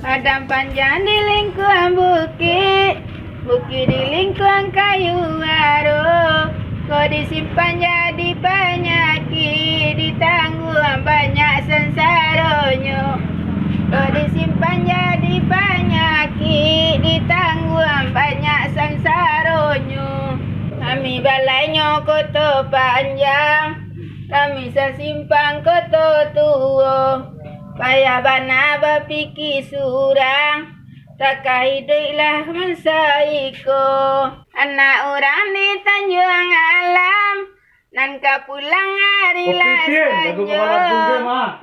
Padang panjang di lingkungan bukit, bukit di lingkungan kayu aro. Kau disimpan jadi penyakit, ditanggung banyak sensaronyo. Kau disimpan jadi penyakit, ditanggung banyak sensaronyo. Kami balainya koto panjang, kami sesimpang koto tua. Payah bana berfikir surang, tak hiduplah mensaiko. Anak orang di Tanjung Alam, nan ka pulang hari lah sanjo.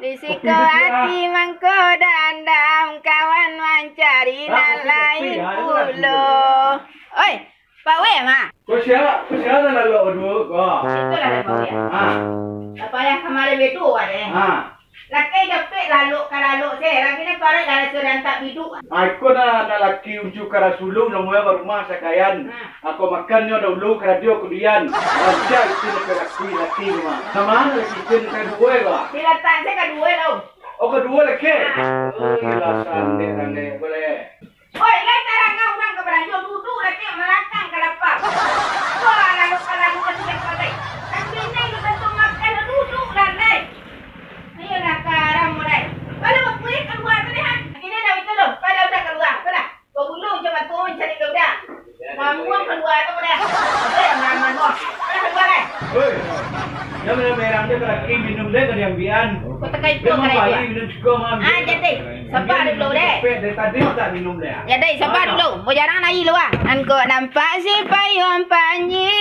Risiko hati mangko dandam, kawan mencari dan lain pulau. Oi, Pak Wei mah. Kau siapa dah lalu dulu kau? Itulah dia Pak Wei. Apa yang kemarin betul ada? Laki dapat lalu kalau saya, laki ni parah kalau sudah tak hidup. Aku na laki unjuk kara sulung na muya rumah sakayan. Aku makannya dulu kara dia kemudian. Aja itu laki rumah. Sama laki itu kedua ba. Silakan saya kedua tau. Oh kedua laki. Oh sande boleh. Oi, lai tarang kau orang keberanian duduk laki melakang kelapa. Kau lalu macam apa? Tapi ni kita tentu makan duduk dan naik. Ayo nak karam mulai. Kalau mau pergi keluar tu dah. Ini dah itu dah. Kalau dah keluar, pada. Kau dulu coba tu mencari kau dah. Mamuan keluar tu dah. Eh, mana kau? Keluar dah. Oi. Yang merah dia laki minum deh dari ambian. Kau tak kait tu Memang kalau bayi minum juga mam. jadi. Sabar dulu deh. Dari tadi tak minum deh. Jadi sabar dulu. Mau jarang naik lu ah. Angkau nampak si payung panji.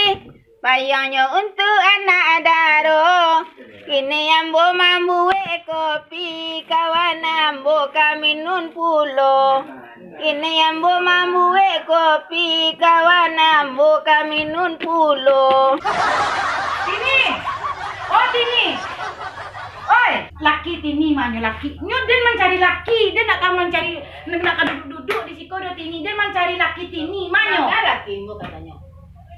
Payungnya untuk anak daro. Kini ambo mambu kopi, kawan ambo kami nun pulo. Kini ambo mambu kopi, kawan ambo kami nun pulo. Tini, oh Tini, oi, laki Tini mana laki? Dia mencari laki, dia nak mencari nak duduk di sikodo Tini, dia mencari laki Tini mana? Laki mu katanya.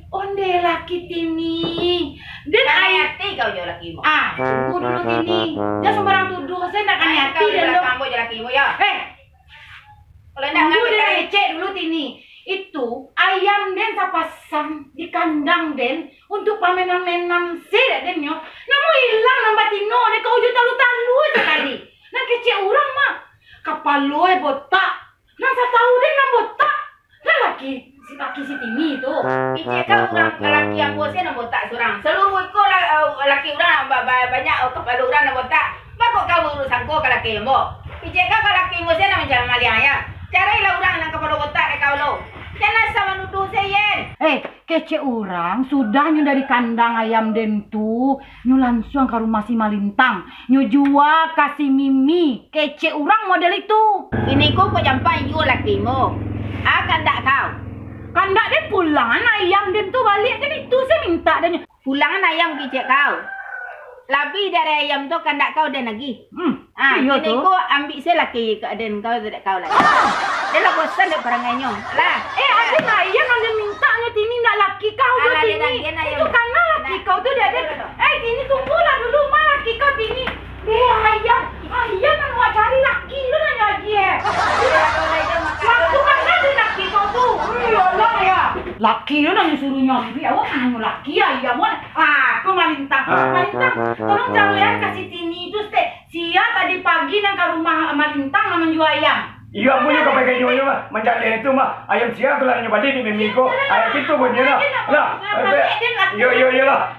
Onde laki Tini, dia nak Ayati kau je laki mu. tunggu dulu Tini, dia sembarang tuduh saya nak ayati dia dulu. kamu je laki mu ya. Kalau nak Tunggu ngambil dia tarik. cek dulu Tini. Itu ayam den saya pasang di kandang den untuk pamenang-menang saya den yo. Namu hilang nambah tino dek kau juta talu sekali. Nak kecek orang mah. Kapaloy botak. Nak saya tahu den nak botak. Nak laki si Tini itu. Ije kau orang laki yang bosnya nak botak seorang. Seluruh kau laki orang banyak kepala orang nak botak. Bakok kau urusan kau laki yang bo. Ije kau laki bosnya nak menjalan malia ya. Carailah orang yang kepala botak kau lo. Jangan sama nuduh saya. Kece orang sudah nyu dari kandang ayam den tu, nyu langsung ke rumah si Malintang, nyu jual kasih Mimi. Kece orang model itu. Ini kau jampai you laki mo. Akan tak kau. Kandak dia pulangan ayam den tu balik kan itu saya minta dan Pulangan ayam kicik kau. Lebih dari ayam tu kandak kau dan lagi. Ini kau ambil saya laki dan kau tidak kau lagi. Dia lah bosan dek perangainya. Lah. ada ayam yang dia minta Tini nak laki kau tu Tini. Itu karena laki kau tu dia ada. Tini tunggulah dulu mah laki kau Tini. Ayam yang nak cari laki lu nanya lagi waktu mana tu laki kau tu? Allah ya. Laki lu nanya suruh nyambi. Awak nanya laki ayam aku Malintang. Tolong jangan kasih Tini itu siap tadi pagi nak ke rumah Malintang nak menjual ayam. Iya, punya kau pakai nyonya mah, mencari itu mah ayam siang kalau nyoba di mimi ko, ayam itu punya lah. Lah,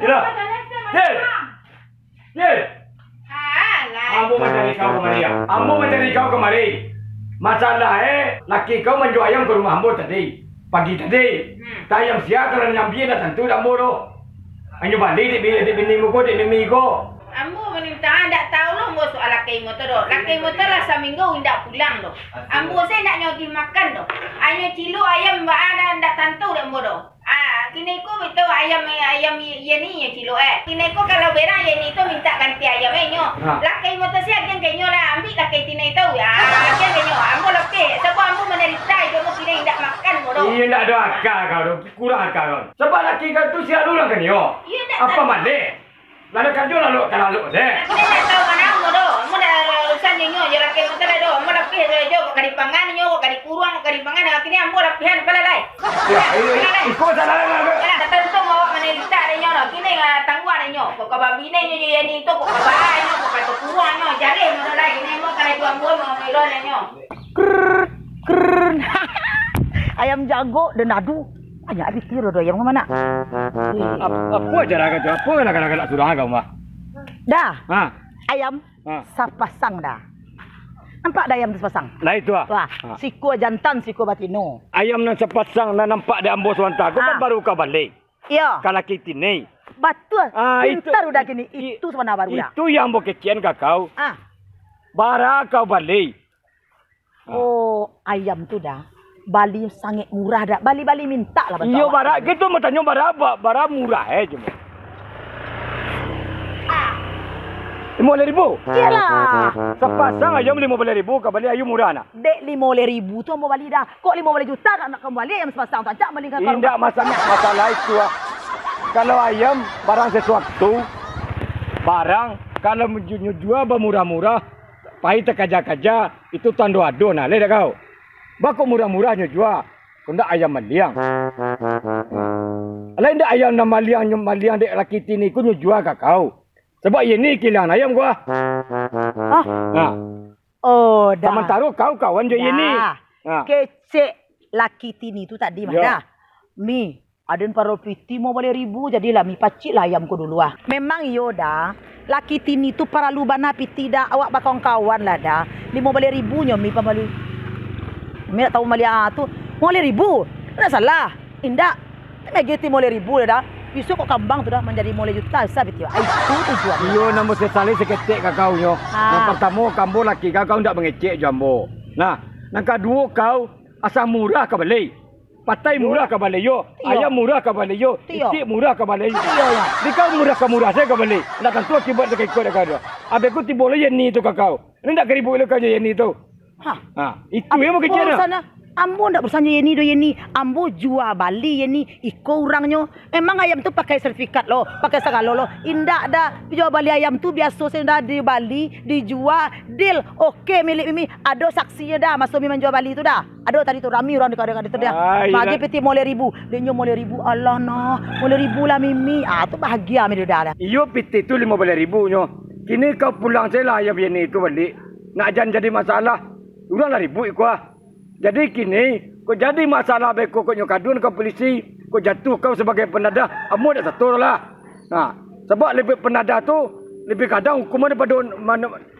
lah. Ye. Ambo mencari kau kemari ya. Ambo mencari kau kemari. Masalah laki kau menjual ayam ke rumah ambo tadi, pagi tadi. Ayam siang kalau nyambi dah tentu dah ambo doh. Nyoba di mimi ko. Ambo meminta tak tahu loh mau soal laki motor doh. Laki motor lah seminggu tidak pulang doh. Ambo saya nak nyogi makan doh. Ayam cilo ayam mbak ada tidak tentu dah ambo doh. Kini ko itu ayam ye ni ye cilo Kini ko kalau berang ye ni tu minta ganti ayam nyo. Laki motor saya kian kenyo lah ambil laki tina itu ya. Kian kenyo ambo laki. Sebab ambo menderita itu mo kini tidak makan mo doh. Iya tidak ada akal kau doh, kurang akal kau. Sebab laki kau tu siap dulu kan yo. Apa malik? Lalu kerja lalu kalau deh. Kita tak tahu mana mo doh. Mo dah urusan nyo je laki motor doh. Mo laki je kadipangan kari pangan kini ambo lapihan pala lai. Ya, ikut salah lah. Kena tentu mau menelita denyo no. Kini tangguan denyo. Kok babi ne nyo yani itu kok babai nyo kok pato kuang nyo jare nyo lai kini mo kare tu ambo mo milo denyo. Keren. Ayam jago dan adu. Banyak habis tiro do ayam ke mana? Apa cara kau? Apa nak surang kau mah? Dah. Ha. Ayam sapasang dah. Nampak dah ayam sepasang? Nah itu ah. Wah, siku jantan, siku batino. Ayam nan sepasang nan nampak di ambo swanta. Kau kan baru kau balik. Iya. Kalau kita ni. Betul. Pintar itu, udah gini. Itu sebenarnya baru dah. Itu yang ambo kecian kau. Bara kau balik. Oh, ayam tu dah. Bali sangat murah dah. Bali minta lah. Iya bara. Gitu mau tanya bara apa? Bara murah cuma. 5.000? Iyalah. Sepasang ayam 15.000 kau beli ayam murah nak? Dek 5.000 tu mau bali dah. Kok 15 juta nak kembali ayam sepasang tak cak beli kau. Tidak masalah itu. Kalau ayam barang sesuatu, barang kalau menjual bermurah-murah, pahit terkaja-kaja itu tando ado nak leh kau. Bako murah-murahnya jual. Kau ndak ayam maliang. Lain ndak ayam nama maliang dek laki tini ku jual kau. Sebab ini kilang ayam gua. Oh, dah. Sementara kau kawan je ini. Kecek laki tini tu tadi mah dah. Mi, aden paro piti mau boleh 1.000 jadilah mi pacik lah ayamku dulu ah. Memang yo dah. Laki tini tu para lubana piti dah awak bakong kawan lah dah. 15.000 nyo mi pamali. Mi tak tahu mali tu. 5.000. Tidak salah. Indak. Negeti 5.000 dah. Bisu kok kambang tu dah menjadi 5 juta sabit yo. Itu tujuan. Yo nama sekali seketik kau nyo. Yang pertama kambo laki kau ndak mengecek jambo. Nah, yang kedua kau asal murah kau beli. Patai murah kau beli yo. Ayam murah kau beli yo. Itik murah kau beli. Di kau murah saya kau beli. Ndak tentu akibat dekat ikut dekat. Abe ku tibo le ni tu kau. Ni ndak keribu le kau je ni tu. Itu yang mau kecil dah. Ambo ndak bersanya Yeni do Yeni. Ambo jual Bali Yeni. Iko orangnya. Emang ayam tu pakai sertifikat lo. Pakai segala lo. Indak dah. Jual Bali ayam tu biasa saya dah di Bali. Dijual. Deal. Okey milik Mimi. Ada saksinya dah. Masuk Mimi menjual Bali tu dah. Ada tadi tu. Rami orang dekat-dekat itu dah. Bagi peti 5.000. Dia nyo 5.000. Allah nah. 5.000 lah Mimi. Tu bahagia Mimi dah. Iyo peti tu 15.000 nyo. Kini kau pulang saya lah ayam Yeni tu balik. Nak jadi masalah. Udah lah ribu ikut. Jadi kini, kau jadi masalah beko kau nyokadun kau polisi, kau jatuh kau sebagai penadah, amu dah satu lah. Nah, sebab lebih penadah tu lebih kadang hukuman daripada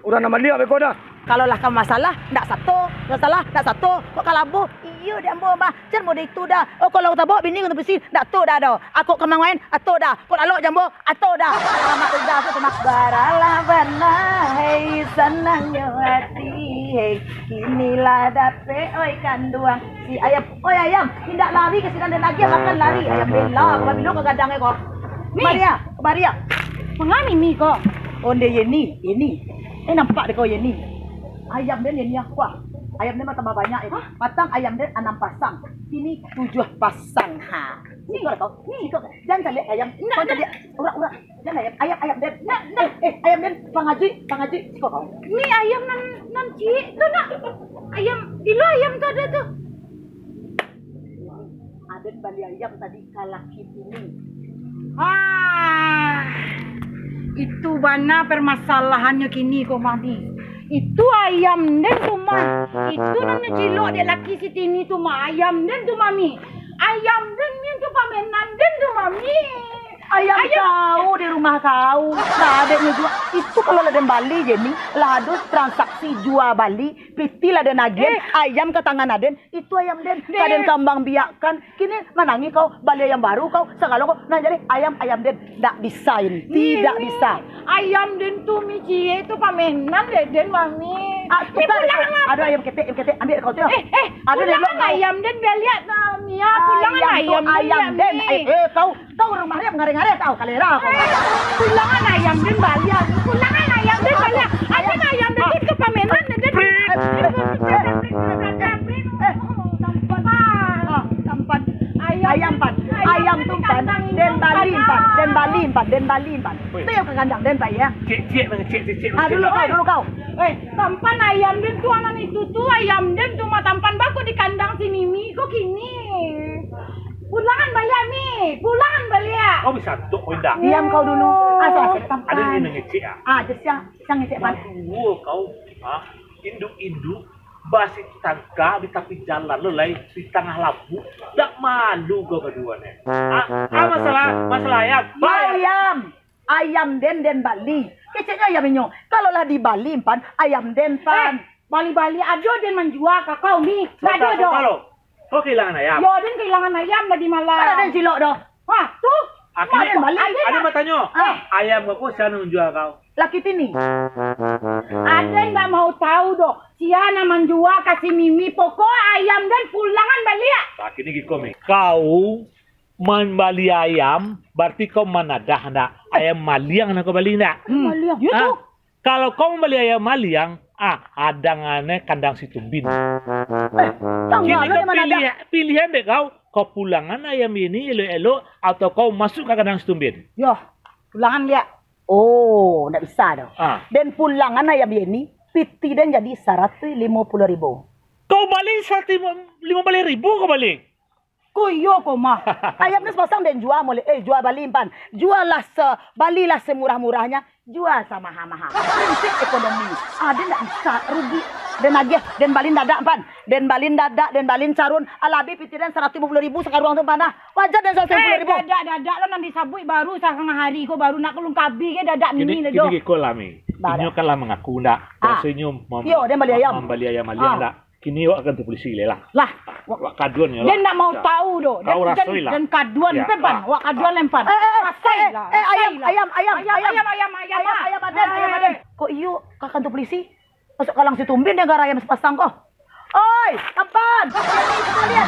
orang nama lihat beko dah. Kalau lah kau masalah, tak satu, masalah tak satu, kok kalabu, iyo dia ambo bah, jangan mode itu dah. Oh kalau tak bawa bini kau polisi, tak tu dah dah. Aku kemang main, atau dah. Kau lalu jambo, atau dah. Selamat dah, aku cuma baralah benar, hei senangnya hati. Hei, inilah dape oi kanduang si ayam. Oi ayam, tidak lari ke sini dan lagi akan lari. Ayam bela, kau bilu ke kadangnya kau. Maria. Mengani mi kau. Onde Yeni. Nampak deh kau Yeni. Ayam den Yeni aku. Ayam den tambah banyak. Matang ayam den 6 pasang. Ini 7 pasang. Ni kau. Jangan lihat ayam. Kau lihat urak. Jangan ayam den. Ayam den pangaji. Kau. Ni ayam nan cik tu nak. Ayam bilo ayam tu ada tu. Ada bali ayam tadi kalaki ini. Itu mana permasalahannya kini kau mami. Itu ayam den tu mah. Itu namanya cilok dia laki si Tini tu mah. Ayam den tu mami. Ayam den tu pamenan den tu mami. Ayam kau di rumah kau. Lah adanya jual. Itu kalau ada Bali je ni. Lah ada transaksi jual Bali. Piti lah ada nagen. Ayam ke tangan Aden. Itu ayam den. Kaden kambang biakkan. Kini menangi kau. Bali ayam baru kau. Segala kau. Nah jadi ayam den. Tak bisa ini. Tidak bisa. Ayam den tu Mici. Itu pamenan den mami. Ada ayam ketek. Ambil kau tu. Pulang ayam den. Biar lihat Mia. Pulang ayam den. Kau rumahnya ngare-ngare tahu kalera kau. Pulangan ayam den Bali. Pulangan ayam den Bali. Ada ayam den ke pamenan den. Tampan. Ayam tu pan. Den Bali pan. Tu yang ke kandang den Pak ya. Cik. Dulu kau. Tampan ayam den tu anak itu tu ayam den tu mah tampan baku di kandang si nih, pulangan balik ya. Kau bisa tuk indah. Diam kau dulu. Asal tampan. Ada yang ngecek ah. Ah, siang ngecek pan. Waduh, kau ah induk-induk basi tangga di tepi jalan lo lai di tengah lampu. Tak malu kau kedua nih. Masalah ayam. Ayam den Bali. Keceknya ayam inyo. Kalau lah di Bali pan ayam den pan. Bali-bali ada dan menjual kakao mi. Nggak ada dong. Kalau kau kehilangan ayam. Yo, dan kehilangan ayam tadi malam. Ada den cilok doh. Wah, tuh. Akhirnya Bali. ada matanya. Ayam aku sana menjual kau. Laki tini. Ada yang nggak mau tahu doh. Siana menjual kasih Mimi pokok ayam dan pulangan balik ya. Akhirnya gitu mi. Kau membeli ayam, berarti kau manadah nak ayam maliang nak kau beli nak. Maliang. Ya tuh. Kalau kau membeli ayam maliang, adangannya kandang si tumbin. Kini kau pilihan deh kau pulangan ayam ini elo-elo atau kau masuk ke kandang si tumbin. Yo, pulangan dia. Oh, nggak bisa dong. Dan pulangan ayam ini, piti dan jadi 150.000. Kau balik 150.000 kau balik. Kuyo ko mah. Ayam ni sepasang dan jual boleh. Jual balimpan. Juallah balilah semurah-murahnya. Jual sama mahal-mahal. Prinsip ekonomi. Dia tak bisa rugi. Dan lagi, dan balin dadak pan. Dan balin dadak, dan balin carun. Alabi pitiran 150.000 sekarang tu panah. Wajar dan 150.000. Dadak lo nanti sabui baru sekarang hari ko baru nak kulung kabi ke dadak Mimi le do. Kini kau lami. Inyo kan lah mengaku nak. Rasanya membeli ayam. Membeli ayam maliang nak. Kini awak akan tu polisi lah. Lah, wak kaduan ya. Dia nak mau tahu doh. Kau rasoi lah. Dan kaduan pepan, wak kaduan lempan. Ayam aden. Kok iyo kakak tu polisi? Masuk kalang si tumbin dia gara ayam sepasang kok. Oi, kapan? Kalian.